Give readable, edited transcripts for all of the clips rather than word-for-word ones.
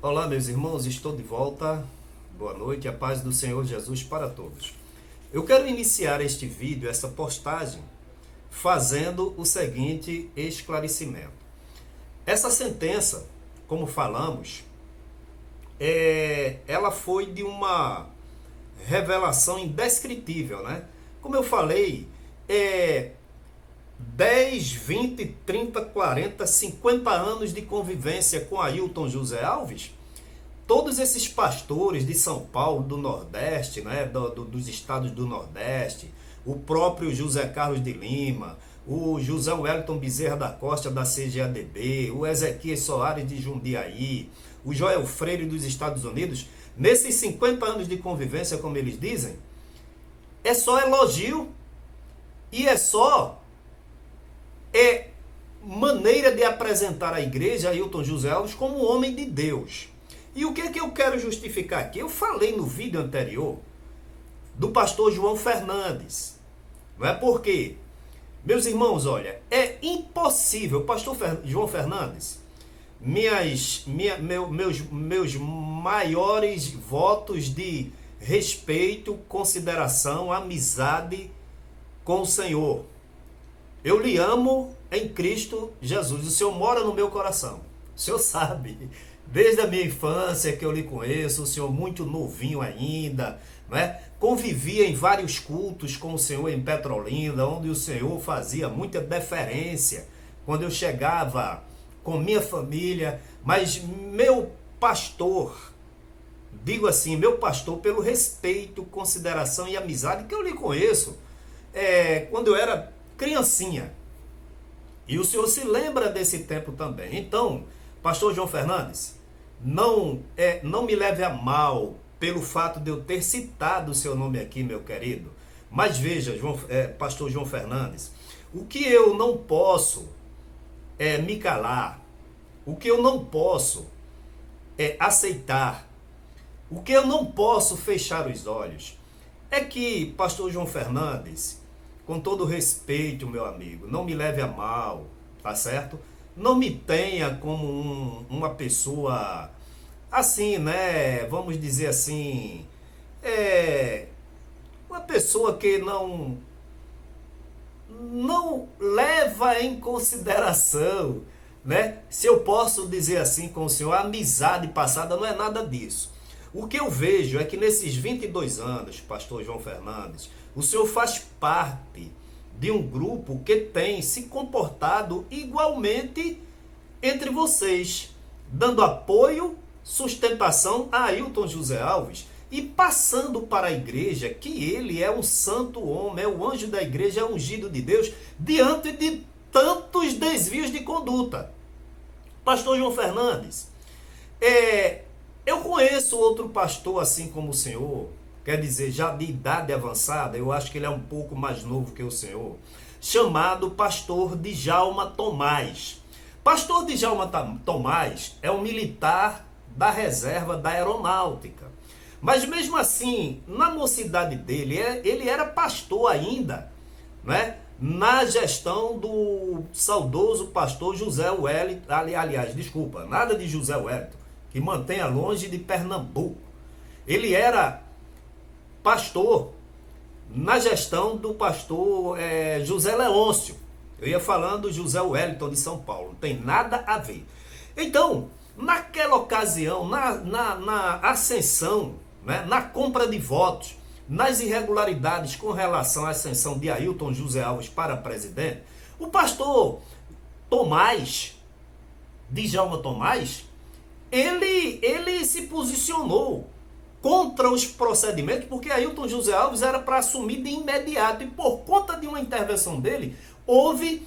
Olá, meus irmãos, estou de volta. Boa noite, a paz do Senhor Jesus para todos. Eu quero iniciar este vídeo, essa postagem, fazendo o seguinte esclarecimento. Essa sentença, como falamos, ela foi de uma revelação indescritível, né? Como eu falei, 10, 20, 30, 40, 50 anos de convivência com Ailton José Alves, todos esses pastores de São Paulo, do Nordeste, né, dos estados do Nordeste, o próprio José Carlos de Lima, o José Wellington Bezerra da Costa da CGADB, o Ezequias Soares de Jundiaí, o Joel Freire dos Estados Unidos, nesses 50 anos de convivência, como eles dizem, é só elogio e é maneira de apresentar a igreja, Ailton José Alves, como um homem de Deus. E o que é que eu quero justificar aqui? Eu falei no vídeo anterior do pastor João Fernandes. Não é porque, meus irmãos, olha, é impossível, pastor João Fernandes, meus maiores votos de respeito, consideração, amizade com o Senhor. Eu lhe amo em Cristo Jesus. O Senhor mora no meu coração. O Senhor sabe. Desde a minha infância que eu lhe conheço, o Senhor muito novinho ainda, né? Convivia em vários cultos com o Senhor em Petrolina, onde o Senhor fazia muita deferência quando eu chegava com minha família. Mas meu pastor, digo assim, meu pastor, pelo respeito, consideração e amizade que eu lhe conheço, quando eu era criancinha. E o senhor se lembra desse tempo também. Então, pastor João Fernandes, não me leve a mal pelo fato de eu ter citado o seu nome aqui, meu querido. Mas veja, pastor João Fernandes, o que eu não posso me calar, o que eu não posso aceitar, o que eu não posso fechar os olhos, é que pastor João Fernandes, com todo respeito, meu amigo, não me leve a mal, tá certo? Não me tenha como uma pessoa assim, né? Vamos dizer assim, uma pessoa que não leva em consideração, né? Se eu posso dizer assim com o senhor, a amizade passada não é nada disso. O que eu vejo é que nesses 22 anos, pastor João Fernandes, o senhor faz parte de um grupo que tem se comportado igualmente entre vocês, dando apoio, sustentação a Ailton José Alves e passando para a igreja que ele é um santo homem, é o anjo da igreja, é ungido de Deus, diante de tantos desvios de conduta. Pastor João Fernandes, eu conheço outro pastor assim como o senhor, quer dizer, já de idade avançada, eu acho que ele é um pouco mais novo que o senhor, chamado pastor Djalma Tomás. Pastor Djalma Tomás é um militar da reserva da aeronáutica. Mas mesmo assim, na mocidade dele, ele era pastor ainda, né? Na gestão do saudoso pastor José Wellington, aliás, desculpa, nada de José Wellington, que mantenha longe de Pernambuco. Ele era pastor na gestão do pastor José Leôncio. Eu ia falando José Wellington de São Paulo, não tem nada a ver. Então, naquela ocasião, na ascensão, né, na compra de votos, nas irregularidades com relação à ascensão de Ailton José Alves para presidente, o pastor Tomás, Djalma Tomás, ele se posicionou contra os procedimentos, porque Ailton José Alves era para assumir de imediato, e por conta de uma intervenção dele, houve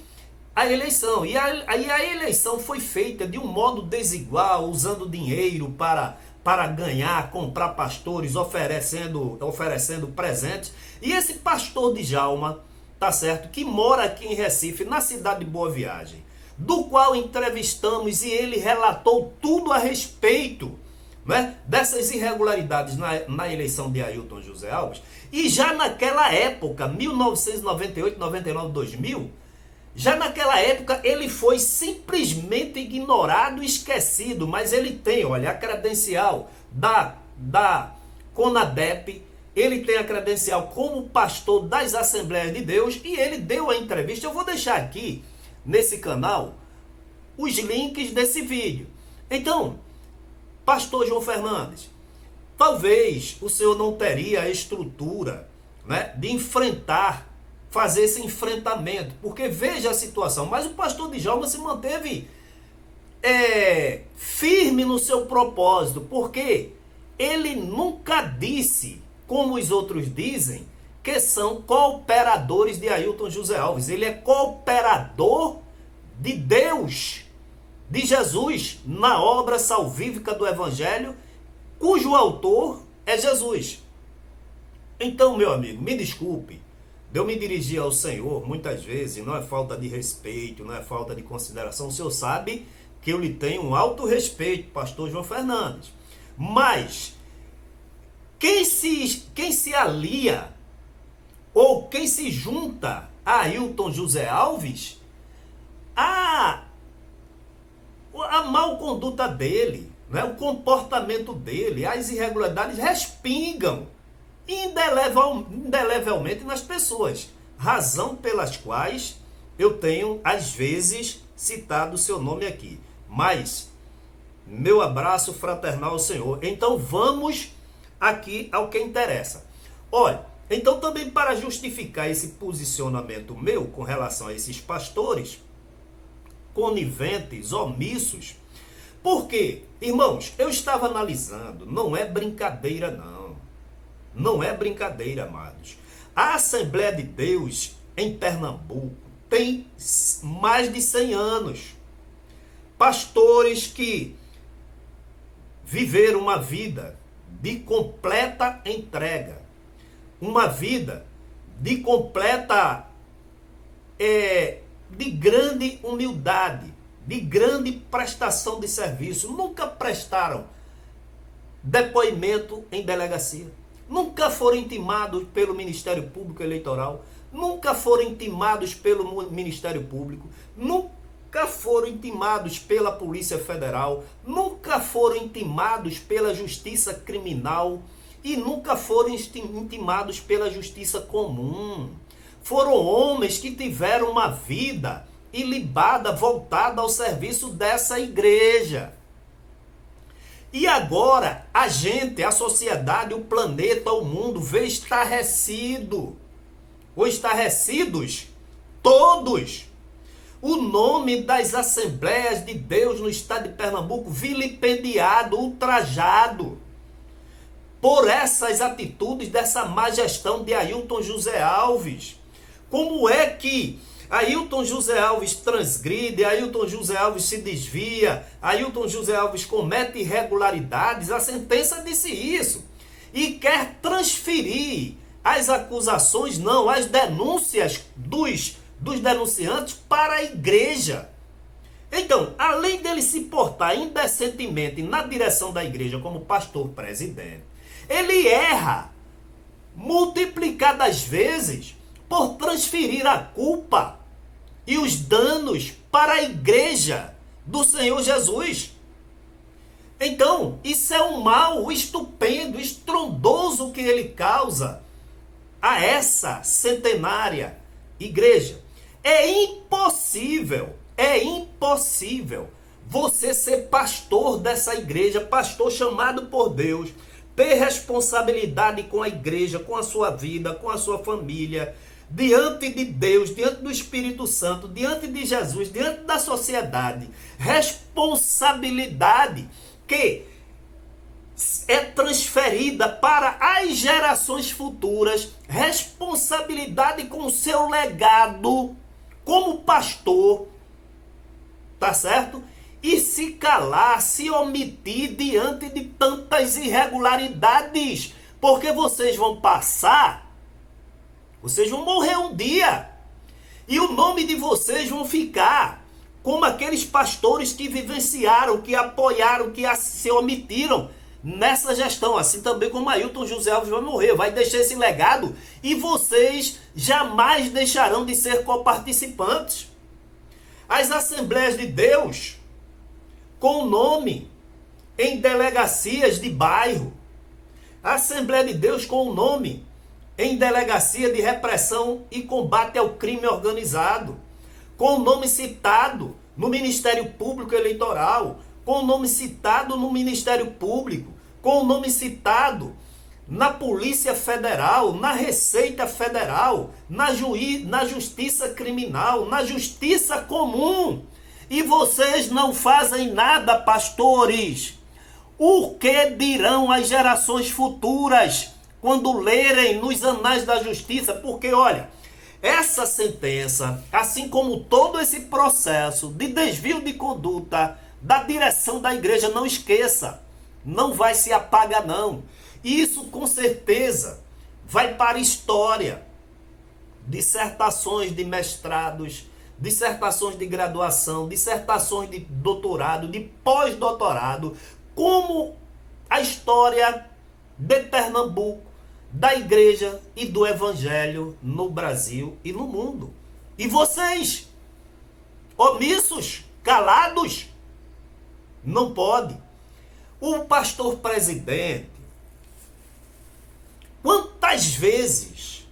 a eleição. E a eleição foi feita de um modo desigual, usando dinheiro para ganhar, comprar pastores, oferecendo presentes. E esse pastor Djalma, tá certo, que mora aqui em Recife, na cidade de Boa Viagem, do qual entrevistamos e ele relatou tudo a respeito, né, dessas irregularidades na eleição de Ailton José Alves. E já naquela época, 1998, 99, 2000, Já naquela época ele foi simplesmente ignorado e esquecido, mas ele tem, olha, a credencial da CONADEP, ele tem a credencial como pastor das Assembleias de Deus e ele deu a entrevista. Eu vou deixar aqui nesse canal os links desse vídeo. Então, pastor João Fernandes, talvez o senhor não teria a estrutura, né, de fazer esse enfrentamento, porque veja a situação, mas o pastor Djalma se manteve firme no seu propósito, porque ele nunca disse, como os outros dizem, que são cooperadores de Ailton José Alves. Ele é cooperador de Deus, de Jesus, na obra salvífica do Evangelho, cujo autor é Jesus. Então, meu amigo, me desculpe, eu me dirigir ao Senhor muitas vezes, não é falta de respeito, não é falta de consideração. O Senhor sabe que eu lhe tenho um alto respeito, pastor João Fernandes. Mas quem se alia ou quem se junta a Ailton José Alves, a má conduta dele, né, o comportamento dele, as irregularidades respingam indelevelmente nas pessoas, razão pelas quais eu tenho às vezes citado o seu nome aqui. Mas meu abraço fraternal ao Senhor. Então vamos aqui ao que interessa. Olha, então também para justificar esse posicionamento meu com relação a esses pastores coniventes, omissos, porque, irmãos, eu estava analisando, não é brincadeira não. Não é brincadeira, amados. A Assembleia de Deus em Pernambuco tem mais de 100 anos. Pastores que viveram uma vida de completa entrega, uma vida de completa, de grande humildade, de grande prestação de serviço. Nunca prestaram depoimento em delegacia. Nunca foram intimados pelo Ministério Público Eleitoral, nunca foram intimados pelo Ministério Público, nunca foram intimados pela Polícia Federal, nunca foram intimados pela Justiça Criminal e nunca foram intimados pela Justiça Comum. Foram homens que tiveram uma vida ilibada, voltada ao serviço dessa igreja. E agora a gente, a sociedade, o planeta, o mundo vê estarrecido, ou estarrecidos, todos. O nome das Assembleias de Deus no estado de Pernambuco vilipendiado, ultrajado, por essas atitudes dessa má gestão de Ailton José Alves. Como é que Ailton José Alves transgride, Ailton José Alves se desvia, Ailton José Alves comete irregularidades? A sentença disse isso. E quer transferir as acusações, não, as denúncias dos denunciantes para a igreja. Então, além dele se portar indecentemente na direção da igreja como pastor presidente, ele erra multiplicadas vezes por transferir a culpa e os danos para a igreja do Senhor Jesus. Então, isso é um mal estupendo, estrondoso que ele causa a essa centenária igreja. É impossível você ser pastor dessa igreja, pastor chamado por Deus, ter responsabilidade com a igreja, com a sua vida, com a sua família, diante de Deus, diante do Espírito Santo, diante de Jesus, diante da sociedade. Responsabilidade que é transferida para as gerações futuras, responsabilidade com o seu legado como pastor, tá certo? E se calar, se omitir diante de tantas irregularidades, porque vocês vão morrer um dia, e o nome de vocês vão ficar como aqueles pastores que vivenciaram, que apoiaram, que se omitiram nessa gestão, assim também como Ailton José Alves vai morrer, vai deixar esse legado, e vocês jamais deixarão de ser coparticipantes. as Assembleias de Deus com nome em delegacias de bairro, a Assembleia de Deus com o nome em delegacia de repressão e combate ao crime organizado, com o nome citado no Ministério Público Eleitoral, com o nome citado no Ministério Público, com o nome citado na Polícia Federal, na Receita Federal, na Justiça Criminal, na Justiça Comum. E vocês não fazem nada, pastores. O que dirão as gerações futuras quando lerem nos anais da justiça? Porque, olha, essa sentença, assim como todo esse processo de desvio de conduta da direção da igreja, não esqueça, não vai se apagar não. Isso com certeza vai para a história. Dissertações de mestrados, dissertações de graduação, dissertações de doutorado, de pós-doutorado, como a história de Pernambuco, da igreja e do evangelho no Brasil e no mundo. E vocês, omissos, calados, não pode. O pastor presidente, quantas vezes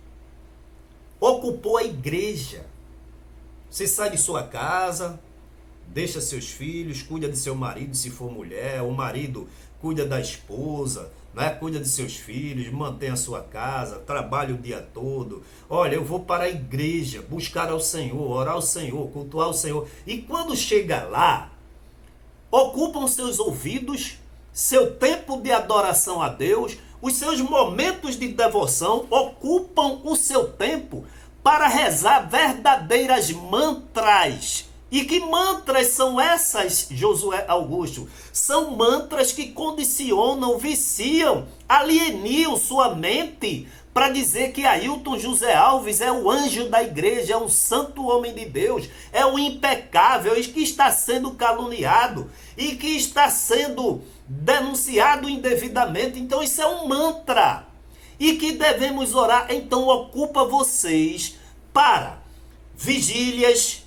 ocupou a igreja? Você sai de sua casa, deixa seus filhos, cuida de seu marido, se for mulher, o marido cuida da esposa, né? Cuida de seus filhos, mantém a sua casa, trabalha o dia todo. Olha, eu vou para a igreja, buscar ao Senhor, orar ao Senhor, cultuar ao Senhor. E quando chega lá, ocupam seus ouvidos, seu tempo de adoração a Deus, os seus momentos de devoção, ocupam o seu tempo para rezar verdadeiras mantras. E que mantras são essas, Josué Augusto? São mantras que condicionam, viciam, alienam sua mente para dizer que Ailton José Alves é o anjo da igreja, é um santo homem de Deus, é o impecável, e que está sendo caluniado e que está sendo denunciado indevidamente. Então isso é um mantra e que devemos orar. Então ocupa vocês para vigílias,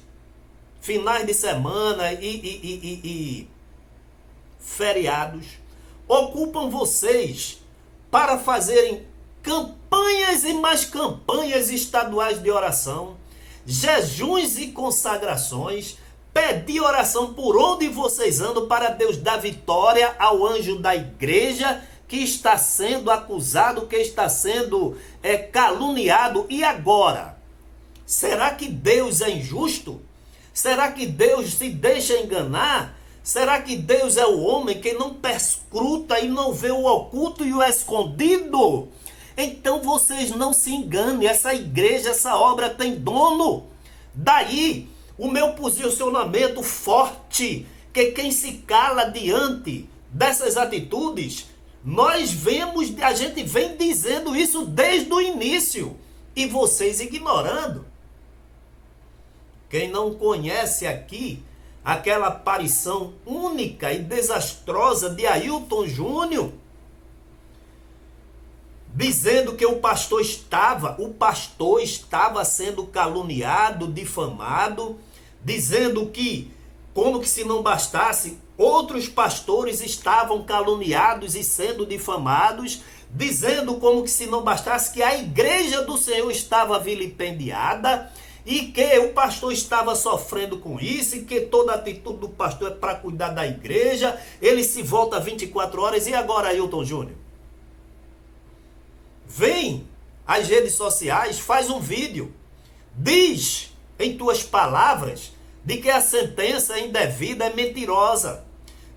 finais de semana e feriados, ocupam vocês para fazerem campanhas e mais campanhas estaduais de oração, jejuns e consagrações, pedir oração por onde vocês andam para Deus dar vitória ao anjo da igreja que está sendo acusado, que está sendo caluniado. E agora? Será que Deus é injusto? Será que Deus se deixa enganar? Será que Deus é o homem que não perscruta e não vê o oculto e o escondido? Então vocês não se enganem, essa igreja, essa obra tem dono. Daí o meu posicionamento forte, que quem se cala diante dessas atitudes, a gente vem dizendo isso desde o início e vocês ignorando. Quem não conhece aqui aquela aparição única e desastrosa de Ailton Júnior, dizendo que o pastor estava sendo caluniado, difamado, dizendo que, como que se não bastasse, outros pastores estavam caluniados e sendo difamados, dizendo como que se não bastasse que a igreja do Senhor estava vilipendiada, e que o pastor estava sofrendo com isso, e que toda atitude do pastor é para cuidar da igreja, ele se volta 24 horas, e agora, Ailton Júnior? Vem às redes sociais, faz um vídeo, diz em tuas palavras de que a sentença indevida é mentirosa,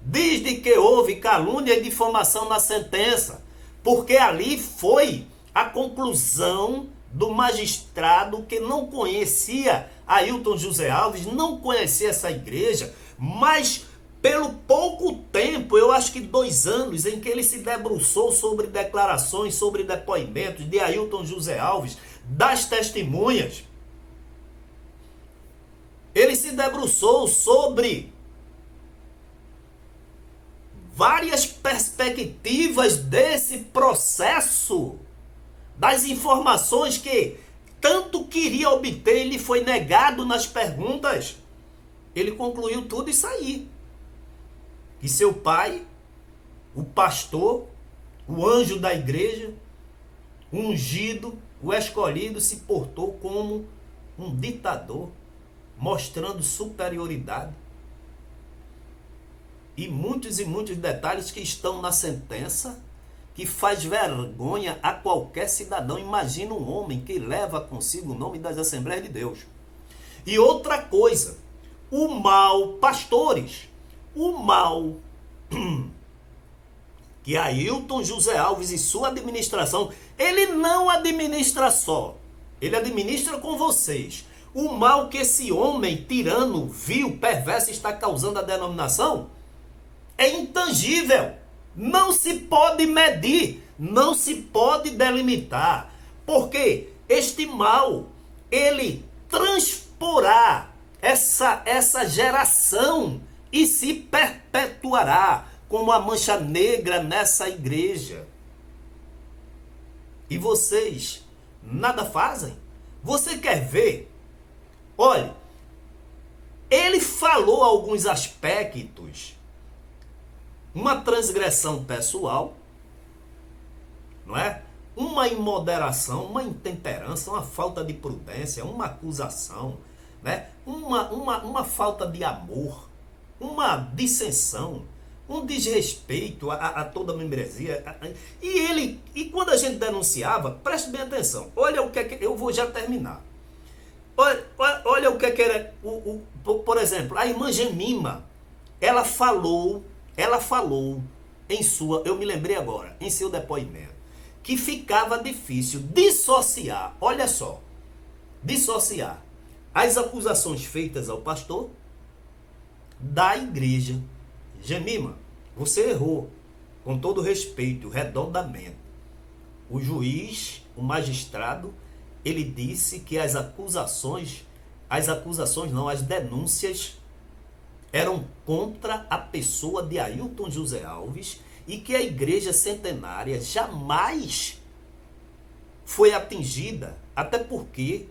diz de que houve calúnia e difamação na sentença, porque ali foi a conclusão do magistrado que não conhecia Ailton José Alves, não conhecia essa igreja, mas pelo pouco tempo, eu acho que 2 anos, em que ele se debruçou sobre declarações, sobre depoimentos de Ailton José Alves, das testemunhas, ele se debruçou sobre várias perspectivas desse processo, das informações que tanto queria obter, ele foi negado nas perguntas. ele concluiu tudo e saiu. E seu pai, o pastor, o anjo da igreja, o ungido, o escolhido, se portou como um ditador, mostrando superioridade. E muitos detalhes que estão na sentença, que faz vergonha a qualquer cidadão. Imagina um homem que leva consigo o nome das Assembleias de Deus. E outra coisa, o mal, pastores, o mal que Ailton José Alves e sua administração, ele não administra só, ele administra com vocês. O mal que esse homem tirano, vil, perverso está causando à denominação é intangível. Não se pode medir, não se pode delimitar. Porque este mal, ele transporá essa geração e se perpetuará como a mancha negra nessa igreja. E vocês nada fazem? Você quer ver? Olha, ele falou alguns aspectos, uma transgressão pessoal, não é? Uma imoderação, uma intemperança, uma falta de prudência, uma acusação, né? Uma falta de amor, uma dissensão, um desrespeito a toda a membresia. E quando a gente denunciava, preste bem atenção, olha o que é que eu vou já terminar. Olha o que é que era, por exemplo, a irmã Gemima, ela falou em sua, eu me lembrei agora, em seu depoimento, que ficava difícil dissociar, olha só, dissociar as acusações feitas ao pastor da igreja. Gemima, você errou, com todo respeito, redondamente. O juiz, o magistrado, ele disse que as denúncias eram contra a pessoa de Ailton José Alves e que a igreja centenária jamais foi atingida, até porque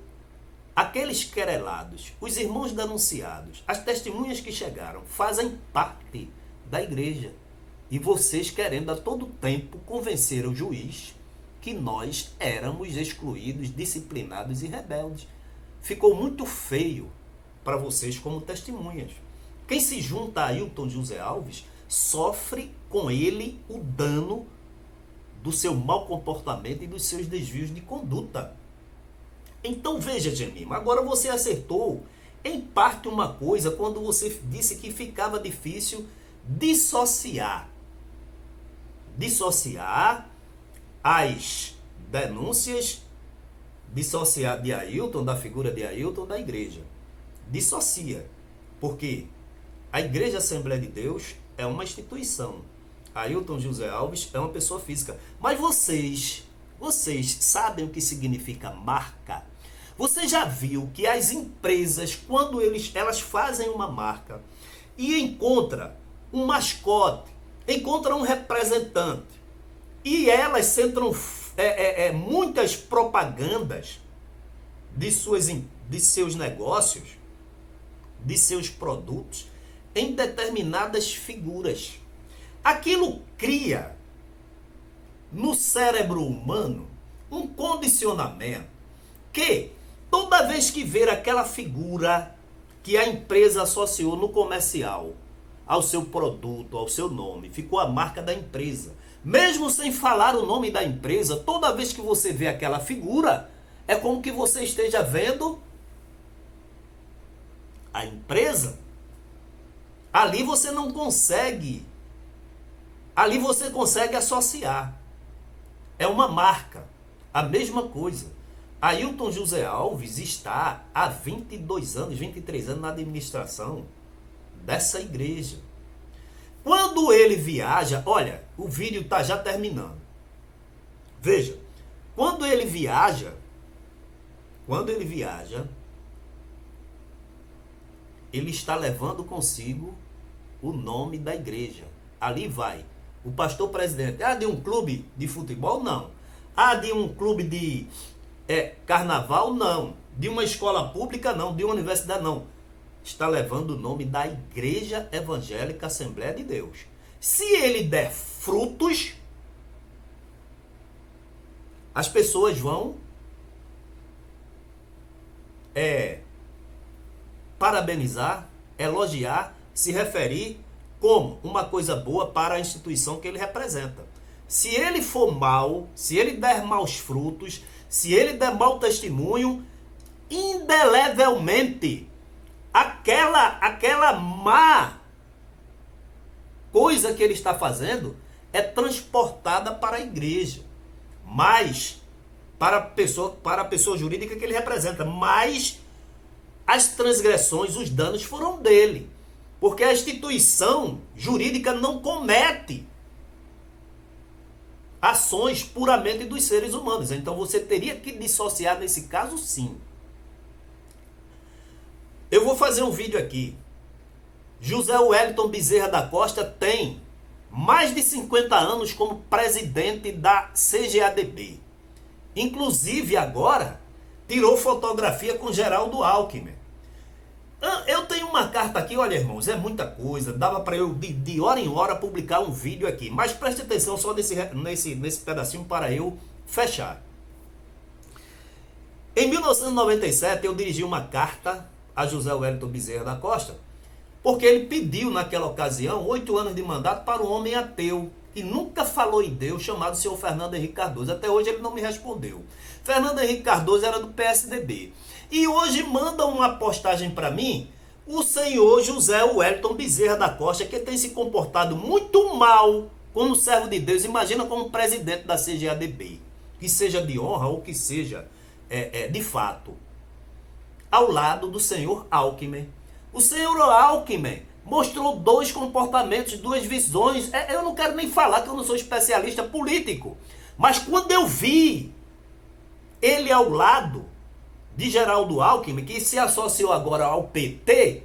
aqueles querelados, os irmãos denunciados, as testemunhas que chegaram, fazem parte da igreja. E vocês querendo a todo tempo convencer o juiz que nós éramos excluídos, disciplinados e rebeldes. Ficou muito feio para vocês como testemunhas. Quem se junta a Ailton José Alves sofre com ele o dano do seu mau comportamento e dos seus desvios de conduta. Então veja, Gemima, agora você acertou em parte uma coisa quando você disse que ficava difícil dissociar as denúncias, dissociar de Ailton, da figura de Ailton, da igreja. Dissocia. Por quê? A Igreja Assembleia de Deus é uma instituição. Ailton José Alves é uma pessoa física. Mas vocês sabem o que significa marca? Você já viu que as empresas, quando elas fazem uma marca e encontra um mascote, encontra um representante, e elas centram muitas propagandas de seus negócios, de seus produtos, em determinadas figuras. Aquilo cria no cérebro humano um condicionamento que toda vez que ver aquela figura que a empresa associou no comercial ao seu produto, ao seu nome, ficou a marca da empresa. Mesmo sem falar o nome da empresa, toda vez que você vê aquela figura, é como que você esteja vendo a empresa. Ali você não consegue. Ali você consegue associar. É uma marca. A mesma coisa. Ailton José Alves está há 22 anos, 23 anos na administração dessa igreja. Quando ele viaja, olha, o vídeo está já terminando. Veja, quando ele viaja, ele está levando consigo o nome da igreja. Ali vai o pastor presidente. De um clube de futebol? Não. De um clube de carnaval? Não. De uma escola pública? Não. De uma universidade? Não. está levando o nome da Igreja Evangélica Assembleia de Deus. Se ele der frutos, as pessoas vão parabenizar, elogiar, se referir como uma coisa boa para a instituição que ele representa. Se ele for mal, se ele der maus frutos, se ele der mau testemunho, indelevelmente, aquela má coisa que ele está fazendo é transportada para a igreja, mas para a pessoa jurídica que ele representa, mas as transgressões, os danos foram dele, porque a instituição jurídica não comete ações puramente dos seres humanos. Então você teria que dissociar nesse caso, sim. Eu vou fazer um vídeo aqui. José Wellington Bezerra da Costa tem mais de 50 anos como presidente da CGADB. Inclusive agora tirou fotografia com Geraldo Alckmin. Eu tenho uma carta aqui, olha irmãos, é muita coisa, dava para eu de hora em hora publicar um vídeo aqui, mas preste atenção só nesse pedacinho para eu fechar. Em 1997 eu dirigi uma carta a José Wellington Bezerra da Costa, porque ele pediu naquela ocasião 8 anos de mandato para um homem ateu, que nunca falou em Deus, chamado senhor Fernando Henrique Cardoso. Até hoje ele não me respondeu. Fernando Henrique Cardoso era do PSDB. E hoje manda uma postagem para mim o senhor José Wellington Bezerra da Costa, que tem se comportado muito mal como servo de Deus. Imagina como presidente da CGADB, que seja de honra ou que seja de fato, ao lado do senhor Alckmin. O senhor Alckmin mostrou 2 comportamentos, 2 visões. Eu não quero nem falar que eu não sou especialista político, mas quando eu vi ele ao lado de Geraldo Alckmin, que se associou agora ao PT,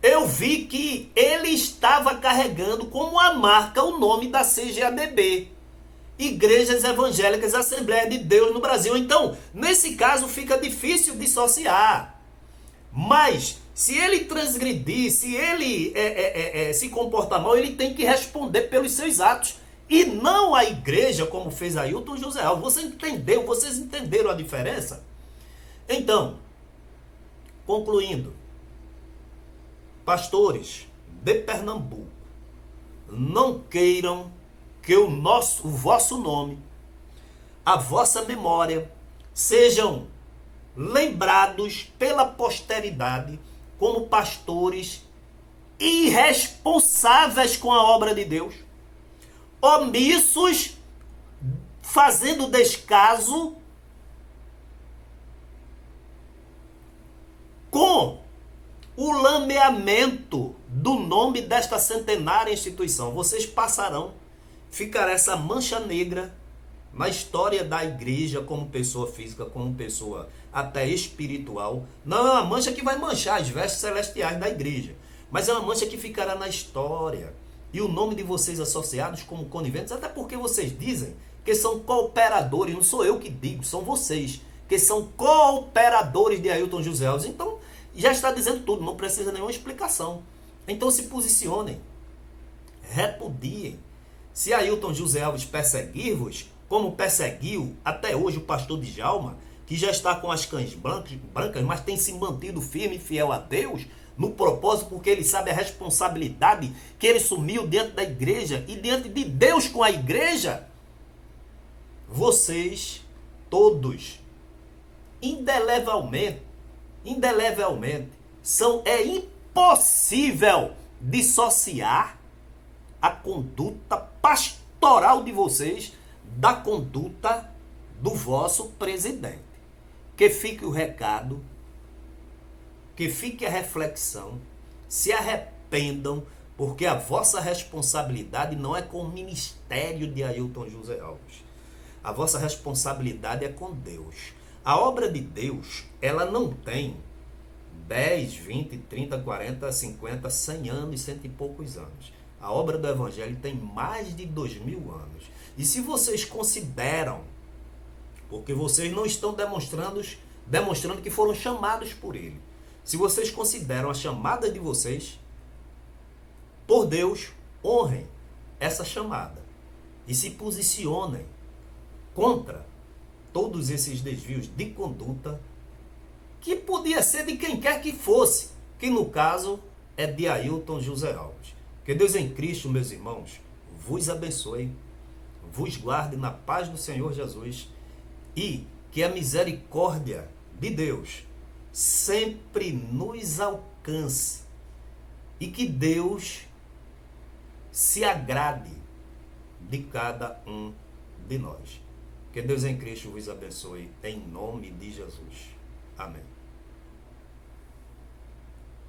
eu vi que ele estava carregando como a marca o nome da CGADB, Igrejas Evangélicas Assembleia de Deus no Brasil. Então, nesse caso fica difícil dissociar. Mas se ele transgredir, se ele se comportar mal, ele tem que responder pelos seus atos. E não a igreja, como fez Ailton José Alves. Vocês entenderam a diferença? Então, concluindo, pastores de Pernambuco, não queiram que o vosso nome, a vossa memória, sejam lembrados pela posteridade como pastores irresponsáveis com a obra de Deus, omissos, fazendo descaso com o lameamento do nome desta centenária instituição. Vocês passarão, ficará essa mancha negra na história da igreja como pessoa física, como pessoa até espiritual. Não é uma mancha que vai manchar as vestes celestiais da igreja, mas é uma mancha que ficará na história. E o nome de vocês associados como coniventes, até porque vocês dizem que são cooperadores, não sou eu que digo, são vocês, que são cooperadores de Ailton José Alves. Então, já está dizendo tudo, não precisa nenhuma explicação. Então se posicionem, repudiem. Se Ailton José Alves perseguir-vos, como perseguiu até hoje o pastor Djalma, que já está com as cães brancas, mas tem se mantido firme e fiel a Deus, no propósito, porque ele sabe a responsabilidade que ele sumiu diante da igreja e diante de Deus com a igreja. Vocês, todos, indelevelmente, é impossível dissociar a conduta pastoral de vocês da conduta do vosso presidente. Que fique o recado, que fique a reflexão, se arrependam, porque a vossa responsabilidade não é com o ministério de Ailton José Alves. A vossa responsabilidade é com Deus. A obra de Deus, ela não tem 10, 20, 30, 40, 50, 100 anos, 100 e poucos anos. A obra do Evangelho tem mais de 2000 anos. E se vocês consideram, porque vocês não estão demonstrando que foram chamados por ele. Se vocês consideram a chamada de vocês, por Deus, honrem essa chamada e se posicionem contra todos esses desvios de conduta, que podia ser de quem quer que fosse, que no caso é de Ailton José Alves. Que Deus em Cristo, meus irmãos, vos abençoe, vos guarde na paz do Senhor Jesus e que a misericórdia de Deus sempre nos alcance e que Deus se agrade de cada um de nós. Que Deus em Cristo vos abençoe em nome de Jesus. Amém.